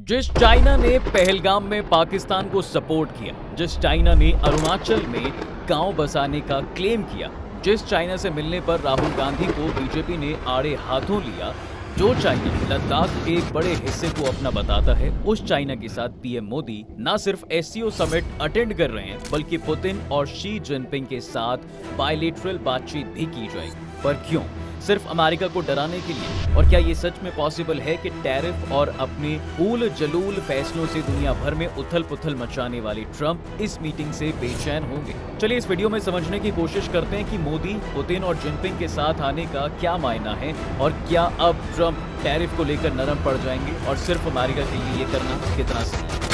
जिस चाइना ने पहलगाम में पाकिस्तान को सपोर्ट किया, जिस चाइना ने अरुणाचल में गांव बसाने का क्लेम किया, जिस चाइना से मिलने पर राहुल गांधी को बीजेपी ने आड़े हाथों लिया, जो चाइना लद्दाख के एक बड़े हिस्से को अपना बताता है, उस चाइना के साथ पीएम मोदी न सिर्फ एससीओ समिट अटेंड कर रहे हैं, बल्कि पुतिन और शी जिनपिंग के साथ बायलैटरल बातचीत भी की जाएगी। पर क्यों? सिर्फ अमेरिका को डराने के लिए? और क्या ये सच में पॉसिबल है कि टैरिफ और अपने उल जलूल फैसलों से दुनिया भर में उथल पुथल मचाने वाले ट्रंप इस मीटिंग से बेचैन होंगे? चलिए इस वीडियो में समझने की कोशिश करते हैं कि मोदी, पुतिन और जिनपिंग के साथ आने का क्या मायना है और क्या अब ट्रंप टैरिफ को लेकर नरम पड़ जाएंगे और सिर्फ अमेरिका के लिए ये करना कितना सही है।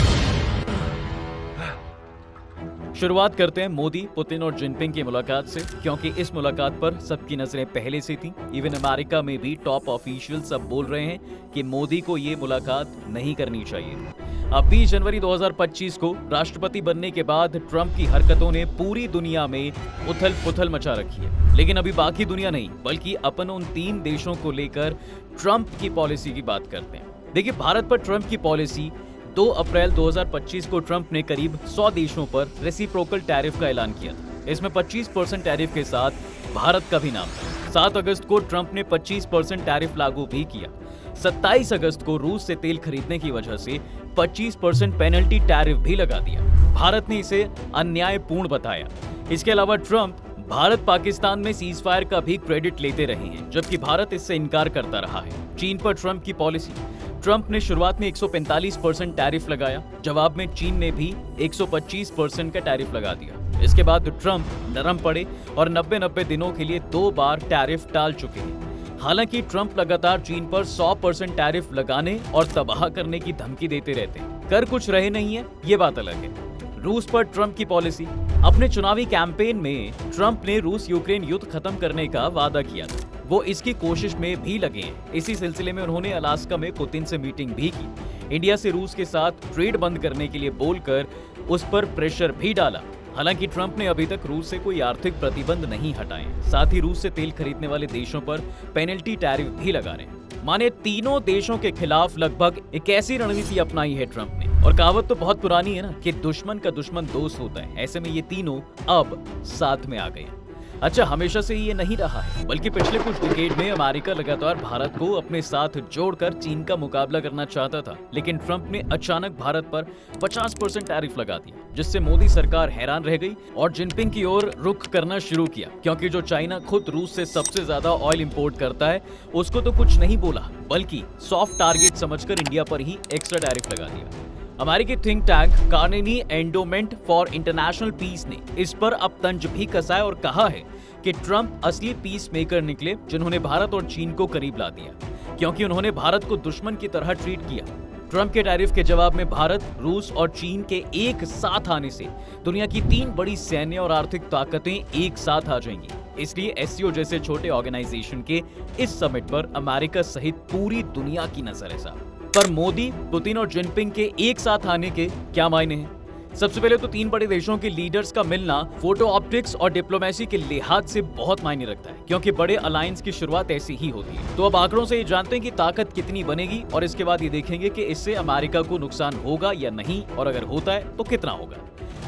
शुरुआत करते हैं मोदी, पुतिन और जिनपिंग की मुलाकात से, क्योंकि इस मुलाकात पर सबकी नजरें पहले से थी। इवन अमेरिका में भी टॉप ऑफिशियल्स सब बोल रहे हैं कि मोदी को ये मुलाकात नहीं करनी चाहिए। अब 20 जनवरी 2025 को राष्ट्रपति बनने के बाद ट्रंप की हरकतों ने पूरी दुनिया में उथल पुथल मचा रखी है। लेकिन अभी बाकी दुनिया नहीं, बल्कि अपन उन 3 देशों को लेकर ट्रंप की पॉलिसी की बात करते हैं। देखिए, भारत पर ट्रंप की पॉलिसी 2 अप्रैल 2025 को ट्रंप ने करीब 100 देशों पर रेसिप्रोकल टैरिफ का ऐलान किया था। इसमें 25% टैरिफ के साथ भारत का भी नाम था। 7 अगस्त को ट्रंप ने 25% टैरिफ लागू भी किया। 27 अगस्त को रूस से तेल खरीदने की वजह से 25% पेनल्टी टैरिफ भी लगा दिया। भारत ने इसे अन्यायपूर्ण बताया। इसके अलावा ट्रंप भारत पाकिस्तान में सीजफायर का भी क्रेडिट लेते रहे हैं, जबकि भारत इससे इनकार करता रहा है। चीन पर ट्रंप की पॉलिसी, ट्रंप ने शुरुआत में 145% टैरिफ लगाया। जवाब में चीन ने भी 125% का टैरिफ लगा दिया। इसके बाद ट्रंप नरम पड़े और 90 दिनों के लिए 2 बार टैरिफ टाल चुके हैं। हालांकि ट्रंप लगातार चीन पर 100% टैरिफ लगाने और तबाह करने की धमकी देते रहते हैं। कर कुछ रहे नहीं है, ये बात अलग है। रूस पर ट्रंप की पॉलिसी, अपने चुनावी कैंपेन में ट्रंप ने रूस यूक्रेन युद्ध खत्म करने का वादा किया था। वो इसकी कोशिश में भी लगे हैं। इसी सिलसिले में उन्होंने अलास्का में पुतिन से मीटिंग भी की। इंडिया से रूस के साथ ट्रेड बंद करने के लिए बोलकर उस पर प्रेशर भी डाला। हालांकि ट्रंप ने अभी तक रूस से कोई आर्थिक प्रतिबंध नहीं हटाए। साथ ही रूस से तेल खरीदने वाले देशों पर पेनल्टी टैरिफ भी लगा रहे। माने तीनों देशों के खिलाफ लगभग एक ऐसी रणनीति अपनाई है ट्रंप ने। और कहावत तो बहुत पुरानी है ना कि दुश्मन का दुश्मन दोस्त होता है। ऐसे में ये तीनों अब साथ में आ गए। अच्छा, हमेशा से ही ये नहीं रहा है, बल्कि पिछले कुछ डिकेड में अमेरिका लगातार भारत को अपने साथ जोड़कर चीन का मुकाबला करना चाहता था। लेकिन ट्रंप ने अचानक भारत पर 50% टैरिफ लगा दिया, जिससे मोदी सरकार हैरान रह गई और जिनपिंग की ओर रुख करना शुरू किया। क्योंकि जो चाइना खुद रूस से सबसे ज्यादा ऑयल इंपोर्ट करता है, उसको तो कुछ नहीं बोला, बल्कि सॉफ्ट टारगेट समझकर इंडिया पर ही एक्स्ट्रा टैरिफ लगा दिया। अमेरिकी think tank Carnegie Endowment for International Peace ने इस पर अब तंज भी कसा है और कहा है कि ट्रंप असली पीस मेकर निकले, जिन्होंने भारत और चीन को करीब ला दिया, क्योंकि उन्होंने भारत को दुश्मन की तरह ट्रीट किया। ट्रंप के टैरिफ के जवाब में भारत, रूस और चीन के एक साथ आने से दुनिया की 3 बड़ी सैन्य और आर्थिक ताकतें एक साथ आ जाएंगी। इसलिए एससीओ जैसे छोटे ऑर्गेनाइजेशन के इस समिट पर अमेरिका सहित पूरी दुनिया की नजर है साहब। पर मोदी, पुतिन और जिनपिंग के एक साथ आने के क्या मायने हैं? सबसे पहले तो 3 बड़े देशों के लीडर्स का मिलना फोटो ऑप्टिक्स और डिप्लोमेसी के लिहाज से बहुत मायने रखता है, क्योंकि बड़े अलायंस की शुरुआत ऐसी ही होती है। तो अब आंकड़ों से ये जानते हैं कि ताकत कितनी बनेगी और इसके बाद ये देखेंगे कि इससे अमेरिका को नुकसान होगा या नहीं, और अगर होता है तो कितना होगा।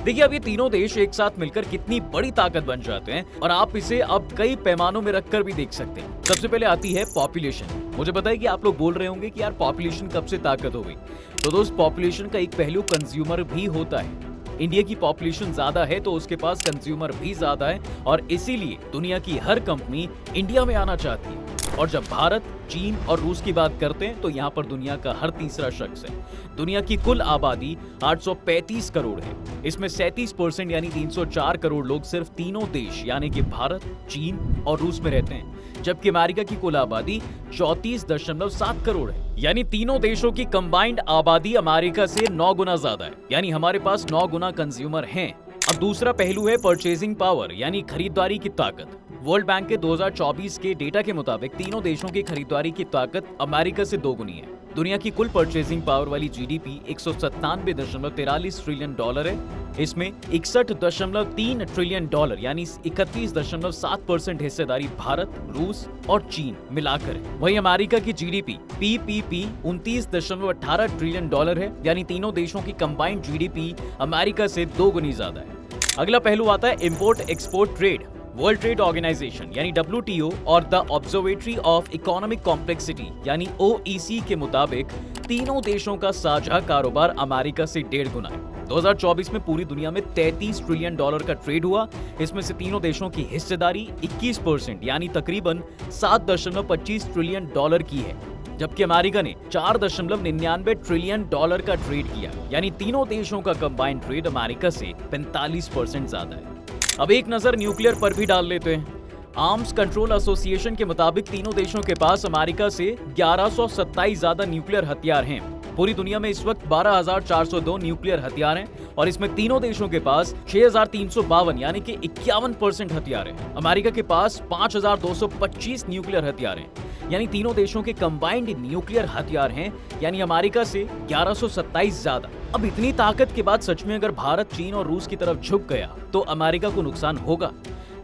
देखिए, अब ये तीनों देश एक साथ मिलकर कितनी बड़ी ताकत बन जाते हैं, और आप इसे अब कई पैमानों में रखकर भी देख सकते हैं। सबसे पहले आती है पॉपुलेशन। मुझे पता है कि आप लोग बोल रहे होंगे कि यार पॉपुलेशन कब से ताकत हो गई। तो दोस्त, पॉपुलेशन का एक पहलू कंज्यूमर भी होता है। इंडिया की पॉपुलेशन ज्यादा है तो उसके पास कंज्यूमर भी ज्यादा है, और इसीलिए दुनिया की हर कंपनी इंडिया में आना चाहती है। और जब भारत, चीन और रूस की बात करते हैं तो यहाँ पर दुनिया का हर तीसरा शख्स है। दुनिया की कुल आबादी 835 करोड़ है। इसमें 37% यानी 304 करोड़ लोग सिर्फ तीनों देश यानी कि भारत, चीन और रूस में रहते हैं, जबकि अमेरिका की कुल आबादी 34.7 करोड़ है। यानी तीनों देशों की कंबाइंड आबादी अमेरिका से 9 गुना ज्यादा है। यानी हमारे पास 9 गुना कंज्यूमर हैं। अब दूसरा पहलू है परचेजिंग पावर, यानी खरीदारी की ताकत। वर्ल्ड बैंक के 2024 के डेटा के मुताबिक तीनों देशों की खरीदारी की ताकत अमेरिका से दोगुनी है। दुनिया की कुल परचेजिंग पावर वाली जीडीपी 197.43 ट्रिलियन डॉलर है। इसमें 61.3 ट्रिलियन डॉलर यानी 31.7% हिस्सेदारी भारत, रूस और चीन मिलाकर है। वहीं अमेरिका की जीडीपी पीपीपी 29.18 ट्रिलियन डॉलर है, यानी तीनों देशों की कंबाइंड जीडीपी अमेरिका से दोगुनी ज्यादा है। अगला पहलू आता है import export trade. World trade organization यानी WTO और the Observatory of Economic Complexity यानी OEC के मुताबिक तीनों देशों का साझा कारोबार अमेरिका से 1.5 गुना है। 2024 में पूरी दुनिया में 33 ट्रिलियन डॉलर का ट्रेड हुआ। इसमें से तीनों देशों की हिस्सेदारी 21% यानी तकरीबन 7.25 ट्रिलियन डॉलर की है, जबकि अमेरिका ने 4.99 ट्रिलियन डॉलर का ट्रेड किया, यानी तीनों देशों का कंबाइंड ट्रेड अमेरिका से 45% ज्यादा है। अब एक नजर न्यूक्लियर पर भी डाल लेते हैं। आर्म्स कंट्रोल एसोसिएशन के मुताबिक तीनों देशों के पास अमेरिका से 1127 ज्यादा न्यूक्लियर हथियार हैं। पूरी दुनिया में इस वक्त 12,402 न्यूक्लियर हथियार हैं और इसमें तीनों देशों के पास 6,352 यानी कि 51% हथियार हैं। अमेरिका के पास 5,225 न्यूक्लियर हथियार हैं, यानी तीनों देशों के कंबाइंड न्यूक्लियर हथियार हैं, यानी अमेरिका से 1127 ज्यादा। अब इतनी ताकत के बाद सच में अगर भारत, चीन और रूस की तरफ झुक गया तो अमेरिका को नुकसान होगा।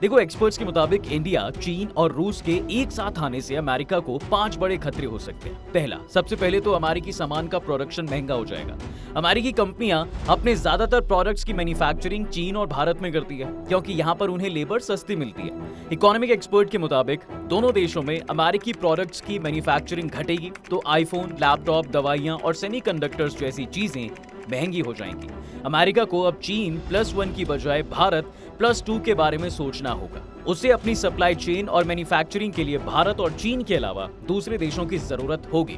देखो, एक्सपर्ट्स के मुताबिक इंडिया, चीन और रूस के एक साथ आने से अमेरिका को 5 बड़े खतरे हो सकते हैं। पहला, सबसे पहले तो अमेरिकी सामान का प्रोडक्शन महंगा हो जाएगा। अमेरिकी कंपनियां अपने ज्यादातर प्रोडक्ट्स की मैन्युफैक्चरिंग चीन और भारत में करती है, क्योंकि यहाँ पर उन्हें लेबर सस्ती मिलती है। इकोनॉमिक एक्सपर्ट के मुताबिक दोनों देशों में अमेरिकी प्रोडक्ट्स की मैन्युफैक्चरिंग घटेगी तो आईफोन, लैपटॉप, दवाइयां और सेमीकंडक्टर्स जैसी चीजें महंगी हो जाएंगी। अमेरिका को अब चीन +1 की बजाय भारत +2 के बारे में सोचना होगा। उसे अपनी सप्लाई चेन और मैन्युफैक्चरिंग के लिए भारत और चीन के अलावा दूसरे देशों की जरूरत होगी।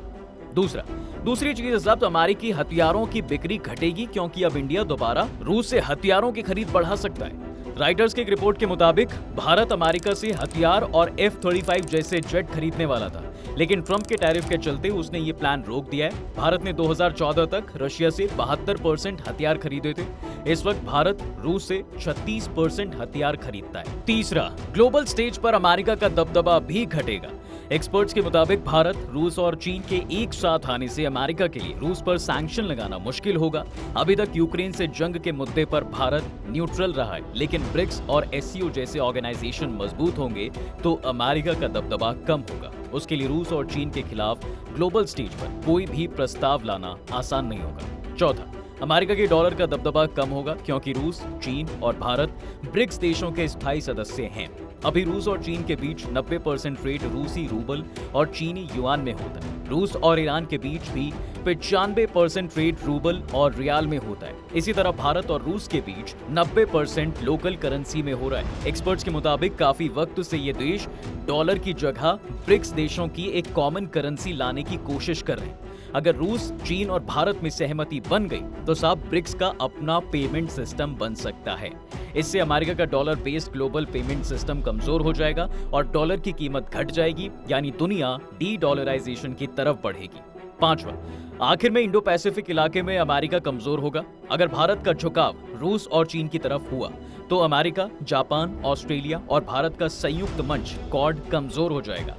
दूसरी चीज जब्त अमेरिकी हथियारों की बिक्री घटेगी, क्योंकि अब इंडिया दोबारा रूस से हथियारों की खरीद बढ़ा सकता है। राइटर्स की एक रिपोर्ट के मुताबिक भारत अमेरिका से हथियार और F-35 जैसे जेट खरीदने वाला था, लेकिन ट्रंप के टैरिफ के चलते उसने ये प्लान रोक दिया है। भारत ने 2014 तक रशिया से 72% हथियार खरीदे थे। इस वक्त भारत रूस से 36% हथियार खरीदता है। तीसरा, ग्लोबल स्टेज पर अमेरिका का दबदबा भी घटेगा। एक्सपर्ट्स के मुताबिक भारत, रूस और चीन के एक साथ आने से अमेरिका के लिए रूस पर सैंक्शन लगाना मुश्किल होगा। अभी तक यूक्रेन से जंग के मुद्दे पर भारत न्यूट्रल रहा है, लेकिन ब्रिक्स और SCO जैसे ऑर्गेनाइजेशन मजबूत होंगे तो अमेरिका का दबदबा कम होगा। उसके लिए रूस और चीन के खिलाफ ग्लोबल स्टेज पर कोई भी प्रस्ताव लाना आसान नहीं होगा। चौथा, अमेरिका के डॉलर का दबदबा कम होगा, क्योंकि रूस, चीन और भारत ब्रिक्स देशों के स्थायी सदस्य हैं। अभी रूस और चीन के बीच 90% ट्रेड रूसी रूबल और चीनी युआन में होता है। रूस और ईरान के बीच भी 95% ट्रेड रूबल और रियाल में होता है। इसी तरह भारत और रूस के बीच 90% लोकल करेंसी में हो रहा है। एक्सपर्ट्स के मुताबिक काफी वक्त से ये देश डॉलर की जगह ब्रिक्स देशों की एक कॉमन करेंसी लाने की कोशिश कर रहे हैं। अगर रूस, चीन और भारत में सहमति बन गई तो साहब ब्रिक्स का अपना पेमेंट सिस्टम बन सकता है। इससे अमेरिका का dollar based global payment system कमजोर हो जाएगा और डॉलर की कीमत घट जाएगी, यानी दुनिया डी-डॉलराइजेशन की तरफ बढ़ेगी। पांचवा, आखिर में इंडो पैसिफिक इलाके में अमेरिका कमजोर होगा। अगर भारत का झुकाव रूस और चीन की तरफ हुआ तो अमेरिका, जापान, ऑस्ट्रेलिया और भारत का संयुक्त मंच क्वाड कमजोर हो जाएगा।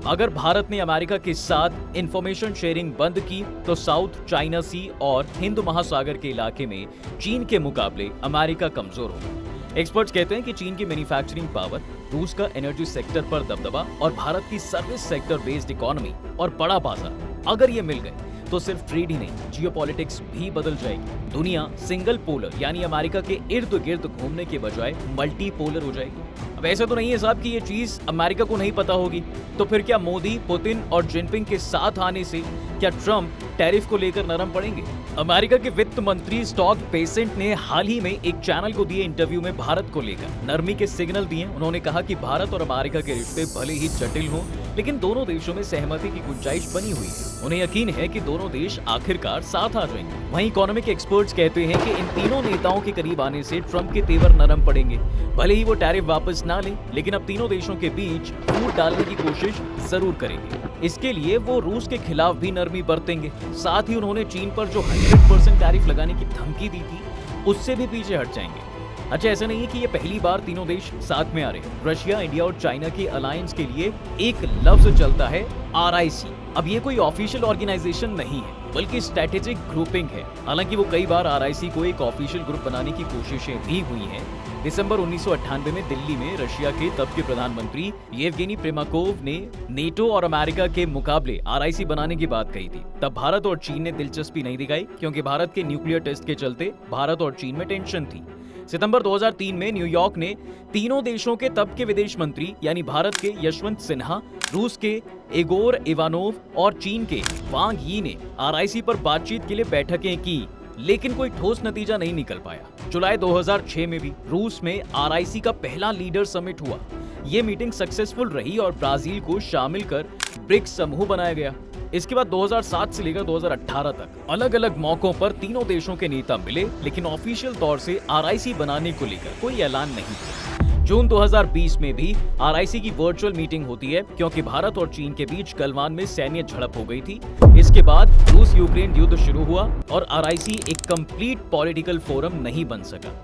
अगर भारत ने अमेरिका के साथ इंफॉर्मेशन शेयरिंग बंद की तो साउथ चाइना सी और हिंद महासागर के इलाके में चीन के मुकाबले अमेरिका कमजोर होगा। एक्सपर्ट्स कहते हैं कि चीन की मैन्युफैक्चरिंग पावर, रूस का एनर्जी सेक्टर पर दबदबा और भारत की सर्विस सेक्टर बेस्ड इकोनॉमी और बड़ा बाजार, अगर ये मिल गए तो सिर्फ ट्रेड ही नहीं, जियोपॉलिटिक्स भी बदल जाएगी। दुनिया सिंगल पोलर यानी अमेरिका के इर्द गिर्द घूमने के बजाय मल्टी पोलर हो जाएगी। अब ऐसा तो नहीं है साहब कि ये चीज अमेरिका को नहीं पता होगी, तो फिर क्या मोदी, पुतिन और जिनपिंग के साथ आने से क्या ट्रंप टैरिफ को लेकर नरम पड़ेंगे? अमेरिका के वित्त मंत्री स्कॉट बेसेंट ने हाल ही में एक चैनल को दिए इंटरव्यू में भारत को लेकर नरमी के सिग्नल दिए। उन्होंने कहा कि भारत और अमेरिका के रिश्ते भले ही जटिल हों, लेकिन दोनों देशों में सहमति की गुंजाइश बनी हुई है। उन्हें यकीन है कि दोनों देश आखिरकार साथ आ जाएंगे। वहीं इकोनॉमिक एक्सपर्ट्स कहते हैं कि इन तीनों नेताओं के करीब आने से ट्रंप के तेवर नरम पड़ेंगे। भले ही वो टैरिफ वापस ना ले, लेकिन अब तीनों देशों के बीच फूट डालने की कोशिश जरूर करेंगे। इसके लिए वो रूस के खिलाफ भी नरमी बरतेंगे। साथ ही उन्होंने चीन पर जो 100% टैरिफ लगाने की धमकी दी थी, उससे भी पीछे हट जाएंगे। अच्छा, ऐसा नहीं है कि ये पहली बार तीनों देश साथ में आ रहे हैं। रशिया, इंडिया और चाइना के अलायंस के लिए एक लफ्ज चलता है RIC। अब ये कोई ऑफिशियल ऑर्गेनाइजेशन नहीं है बल्कि स्ट्रेटेजिक ग्रुपिंग है। हालांकि वो कई बार RIC को एक ऑफिशियल ग्रुप बनाने की कोशिशें भी हुई हैं। दिसंबर 1998 में दिल्ली में रशिया के तब के प्रधानमंत्री येवगेनी प्रिमाकोव ने नेटो और अमेरिका के मुकाबले RIC बनाने की बात कही थी। तब भारत और चीन ने दिलचस्पी नहीं दिखाई क्योंकि भारत के न्यूक्लियर टेस्ट के चलते भारत और चीन में टेंशन थी। सितंबर 2003 में न्यूयॉर्क ने तीनों देशों के तब के विदेश मंत्री यानी भारत के यशवंत सिन्हा, रूस के इगोर इवानोव और चीन के वांग यी ने RIC पर बातचीत के लिए बैठकें की, लेकिन कोई ठोस नतीजा नहीं निकल पाया। जुलाई 2006 में भी रूस में RIC का पहला लीडर समिट हुआ। ये मीटिंग सक्सेसफुल रही और ब्राजील को शामिल कर ब्रिक्स समूह बनाया गया। इसके बाद 2007 से लेकर 2018 तक अलग अलग मौकों पर तीनों देशों के नेता मिले, लेकिन ऑफिशियल तौर से RIC बनाने को लेकर कोई ऐलान नहीं। जून 2020 में भी RIC की वर्चुअल मीटिंग होती है क्योंकि भारत और चीन के बीच गलवान में सैन्य झड़प हो गई थी। इसके बाद रूस यूक्रेन युद्ध शुरू हुआ और RIC एक कंप्लीट पॉलिटिकल फोरम नहीं बन सका।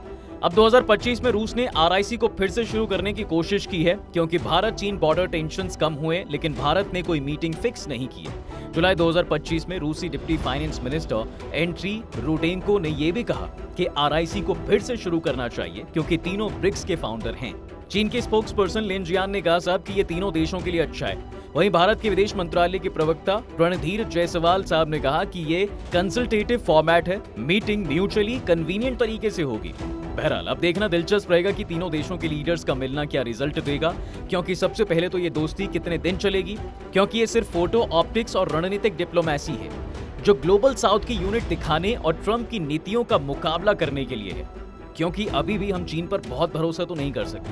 अब 2025 में रूस ने RIC को फिर से शुरू करने की कोशिश की है क्योंकि भारत चीन बॉर्डर टेंशंस कम हुए, लेकिन भारत ने कोई मीटिंग फिक्स नहीं की है। जुलाई 2025 में रूसी deputy finance minister Andrey Rudenko ने यह भी कहा कि RIC को फिर से शुरू करना चाहिए क्योंकि तीनों ब्रिक्स के फाउंडर हैं। चीन के स्पोक्स पर्सन लिन जियान ने कहा साहब कि ये तीनों देशों के लिए अच्छा है। वहीं भारत के विदेश मंत्रालय के प्रवक्ता रणधीर जायसवाल साहब ने कहा कि ये कंसल्टेटिव फॉर्मेट है, मीटिंग म्यूचुअली कन्वीनियंट तरीके से होगी। बहरहाल अब देखना दिलचस्प रहेगा कि तीनों देशों के लीडर्स का मिलना क्या रिजल्ट देगा, क्योंकि सबसे पहले तो ये दोस्ती कितने दिन चलेगी, क्योंकि ये सिर्फ फोटो ऑप्टिक्स और रणनीतिक डिप्लोमेसी है जो ग्लोबल साउथ की यूनिट दिखाने और ट्रंप की नीतियों का मुकाबला करने के लिए है। क्योंकि अभी भी हम चीन पर बहुत भरोसा तो नहीं कर सकते,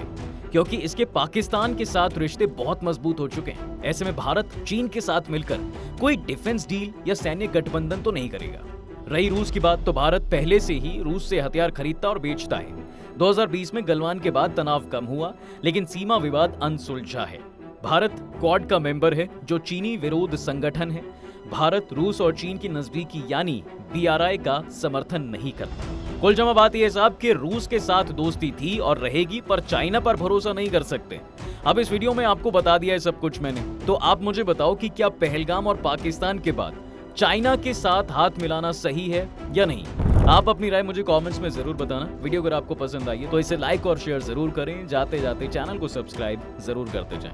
क्योंकि इसके पाकिस्तान के साथ रिश्ते बहुत मजबूत हो चुके हैं। ऐसे में भारत चीन के साथ मिलकर कोई डिफेंस डील या सैन्य गठबंधन तो नहीं करेगा। रही रूस की बात, तो भारत पहले से ही रूस से हथियार खरीदता और बेचता है। 2020 में गलवान के बाद तनाव कम हुआ, लेकिन सीमा विवाद अनसुलझा है। भारत क्वाड का मेंबर है जो चीनी विरोध संगठन है। भारत रूस और चीन की नजदीकी यानी BRI का समर्थन नहीं करता। कुल जमा बात यह साहब कि रूस के साथ दोस्ती थी और रहेगी, पर चाइना पर भरोसा नहीं कर सकते। अब इस वीडियो में आपको बता दिया है सब कुछ मैंने, तो आप मुझे बताओ कि क्या पहलगाम और पाकिस्तान के बाद चाइना के साथ हाथ मिलाना सही है या नहीं। आप अपनी राय मुझे कमेंट्स में जरूर बताना। वीडियो अगर आपको पसंद आई है तो इसे लाइक और शेयर जरूर करें। जाते जाते चैनल को सब्सक्राइब जरूर करते जाएं।